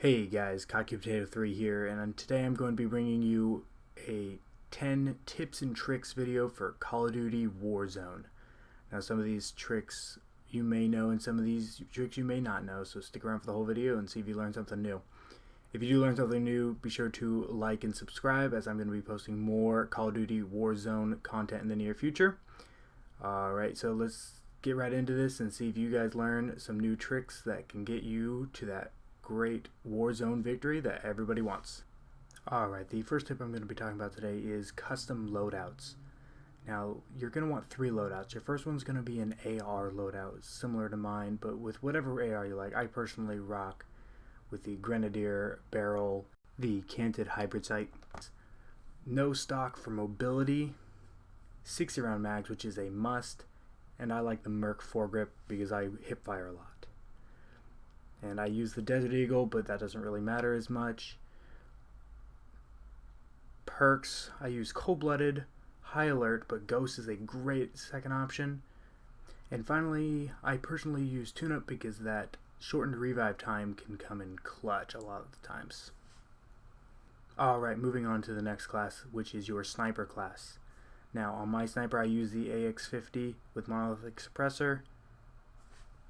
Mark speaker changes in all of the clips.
Speaker 1: Hey guys, CockeyPotato3 here, and today I'm going to be bringing you a 10 tips and tricks video for Call of Duty Warzone. Now some of these tricks you may know and some of these tricks you may not know, so stick around for the whole video and see if you learn something new. If you do learn something new, be sure to like and subscribe, as I'm going to be posting more Call of Duty Warzone content in the near future. Alright, so let's get right into this and see if you guys learn some new tricks that can get you to that great Warzone victory that everybody wants. Alright, the first tip I'm going to be talking about today is custom loadouts. Now, you're going to want 3 loadouts. Your first one's going to be an AR loadout, similar to mine, but with whatever AR you like. I personally rock with the Grenadier barrel, the canted hybrid sight, no stock for mobility, 60 round mags, which is a must, and I like the Merc foregrip because I hip fire a lot. And I use the Desert Eagle, but that doesn't really matter as much. Perks, I use Cold-Blooded, High Alert, but Ghost is a great second option. And finally, I personally use Tune-Up because that shortened revive time can come in clutch a lot of the times. Alright, moving on to the next class, which is your Sniper class. Now, on my Sniper, I use the AX50 with Monolithic Suppressor,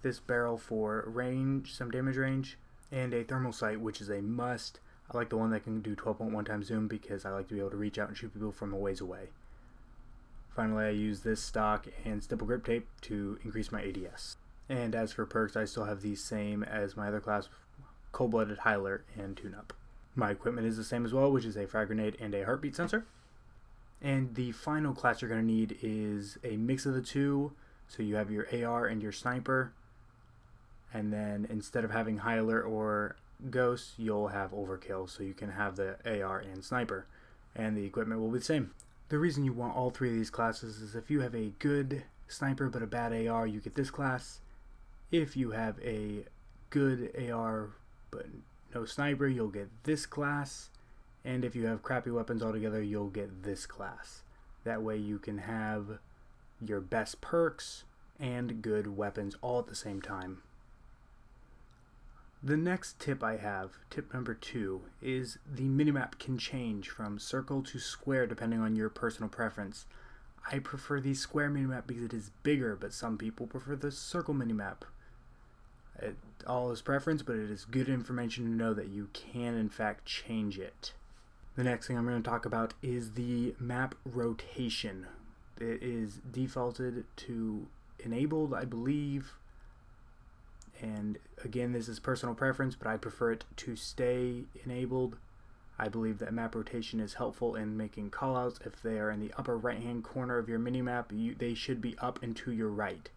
Speaker 1: this barrel for range, some damage range, and a thermal sight, which is a must. I like the one that can do 12.1 times zoom because I like to be able to reach out and shoot people from a ways away. Finally, I use this stock and stipple grip tape to increase my ADS. And as for perks, I still have these same as my other class, Cold-Blooded, High Alert, and Tune-Up. My equipment is the same as well, which is a frag grenade and a heartbeat sensor. And the final class you're going to need is a mix of the two, so you have your AR and your Sniper. And then instead of having High Alert or Ghost, you'll have Overkill, so you can have the AR and Sniper, and the equipment will be the same. The reason you want all 3 of these classes is if you have a good Sniper but a bad AR, you get this class. If you have a good AR but no Sniper, you'll get this class. And if you have crappy weapons altogether, you'll get this class. That way you can have your best perks and good weapons all at the same time. The next tip I have, tip number 2, is the minimap can change from circle to square depending on your personal preference. I prefer the square minimap because it is bigger, but some people prefer the circle minimap. It all is preference, but it is good information to know that you can in fact change it. The next thing I'm going to talk about is the map rotation. It is defaulted to enabled, I believe. And again, this is personal preference, but I prefer it to stay enabled. I believe that map rotation is helpful in making callouts. If they are in the upper right hand corner of your minimap, they should be up and to your right.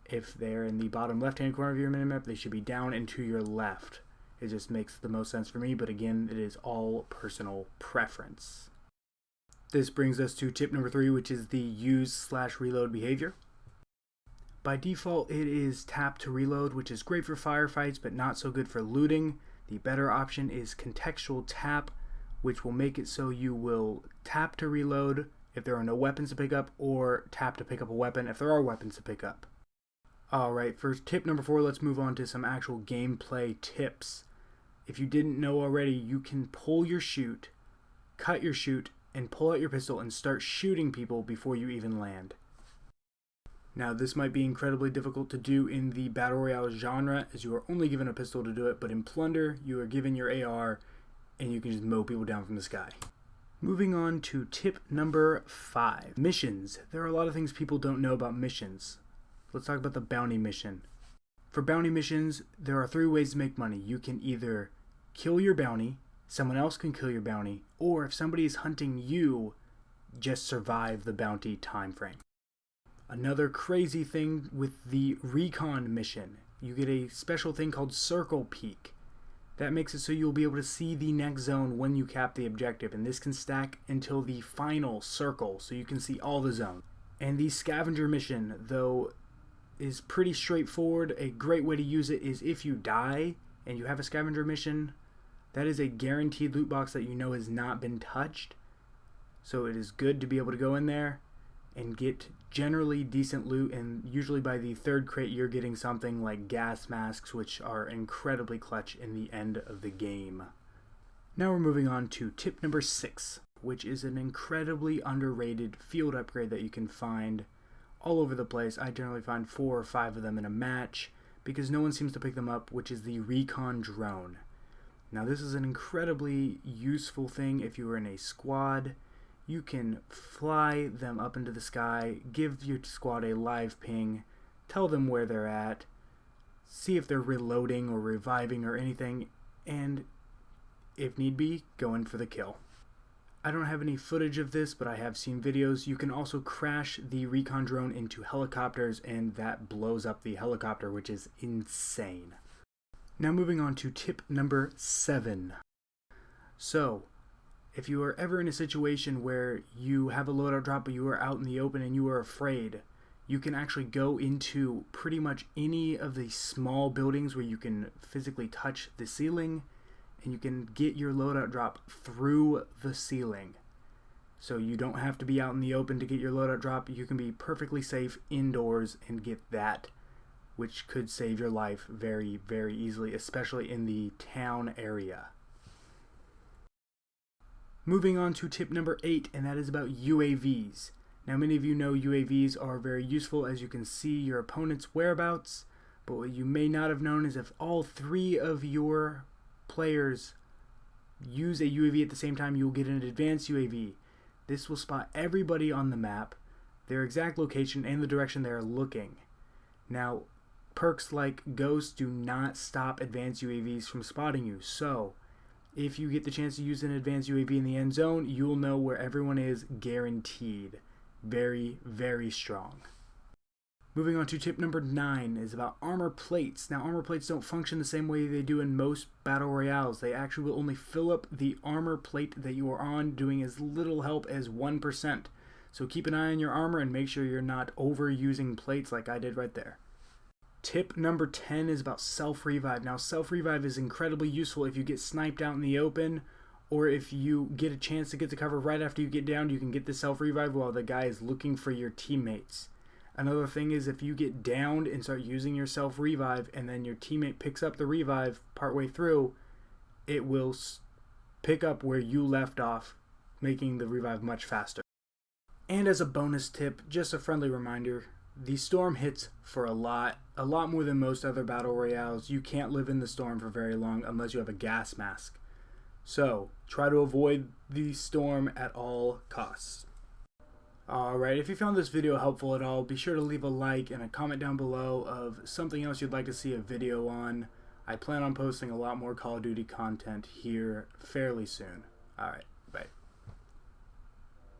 Speaker 1: If they're in the bottom left hand corner of your minimap, they should be down and to your left. It just makes the most sense for me, but again, it is all personal preference. This brings us to tip number 3, which is the use/reload behavior. By default, it is tap to reload, which is great for firefights, but not so good for looting. The better option is contextual tap, which will make it so you will tap to reload if there are no weapons to pick up, or tap to pick up a weapon if there are weapons to pick up. Alright, for tip number 4, let's move on to some actual gameplay tips. If you didn't know already, you can pull your shoot, cut your shoot, and pull out your pistol and start shooting people before you even land. Now, this might be incredibly difficult to do in the Battle Royale genre, as you are only given a pistol to do it, but in Plunder, you are given your AR, and you can just mow people down from the sky. Moving on to tip number 5. Missions. There are a lot of things people don't know about missions. Let's talk about the bounty mission. For bounty missions, there are 3 ways to make money. You can either kill your bounty, someone else can kill your bounty, or if somebody is hunting you, just survive the bounty time frame. Another crazy thing with the recon mission, you get a special thing called Circle Peek. That makes it so you'll be able to see the next zone when you cap the objective, and this can stack until the final circle, so you can see all the zones. And the scavenger mission, though, is pretty straightforward. A great way to use it is if you die and you have a scavenger mission, that is a guaranteed loot box that you know has not been touched. So it is good to be able to go in there and get generally decent loot, and usually by the third crate you're getting something like gas masks, which are incredibly clutch in the end of the game. Now we're moving on to tip number 6, which is an incredibly underrated field upgrade that you can find all over the place. I generally find 4 or 5 of them in a match because no one seems to pick them up, which is the recon drone. Now this is an incredibly useful thing if you are in a squad. You can fly them up into the sky, give your squad a live ping, tell them where they're at, see if they're reloading or reviving or anything, and if need be, go in for the kill. I don't have any footage of this, but I have seen videos. You can also crash the recon drone into helicopters, and that blows up the helicopter, which is insane. Now moving on to tip number 7. So, if you are ever in a situation where you have a loadout drop but you are out in the open and you are afraid, you can actually go into pretty much any of the small buildings where you can physically touch the ceiling, and you can get your loadout drop through the ceiling. So you don't have to be out in the open to get your loadout drop. You can be perfectly safe indoors and get that, which could save your life very, very easily, especially in the town area. Moving on to tip number 8, and that is about UAVs. Now many of you know UAVs are very useful as you can see your opponent's whereabouts, but what you may not have known is if all 3 of your players use a UAV at the same time, you'll get an advanced UAV. This will spot everybody on the map, their exact location, and the direction they are looking. Now, perks like Ghost do not stop advanced UAVs from spotting you, so if you get the chance to use an advanced UAV in the end zone, you'll know where everyone is guaranteed. Very, very strong. Moving on to tip number 9 is about armor plates. Now armor plates don't function the same way they do in most battle royales. They actually will only fill up the armor plate that you are on, doing as little help as 1%. So keep an eye on your armor and make sure you're not overusing plates like I did right there. Tip number 10 is about self-revive. Now self-revive is incredibly useful if you get sniped out in the open, or if you get a chance to get to cover right after you get down, you can get the self-revive while the guy is looking for your teammates. Another thing is if you get downed and start using your self-revive and then your teammate picks up the revive partway through, it will pick up where you left off, making the revive much faster. And as a bonus tip, just a friendly reminder, the storm hits for a lot more than most other battle royales. You can't live in the storm for very long unless you have a gas mask. So try to avoid the storm at all costs. Alright, if you found this video helpful at all, be sure to leave a like and a comment down below of something else you'd like to see a video on. I plan on posting a lot more Call of Duty content here fairly soon. Alright.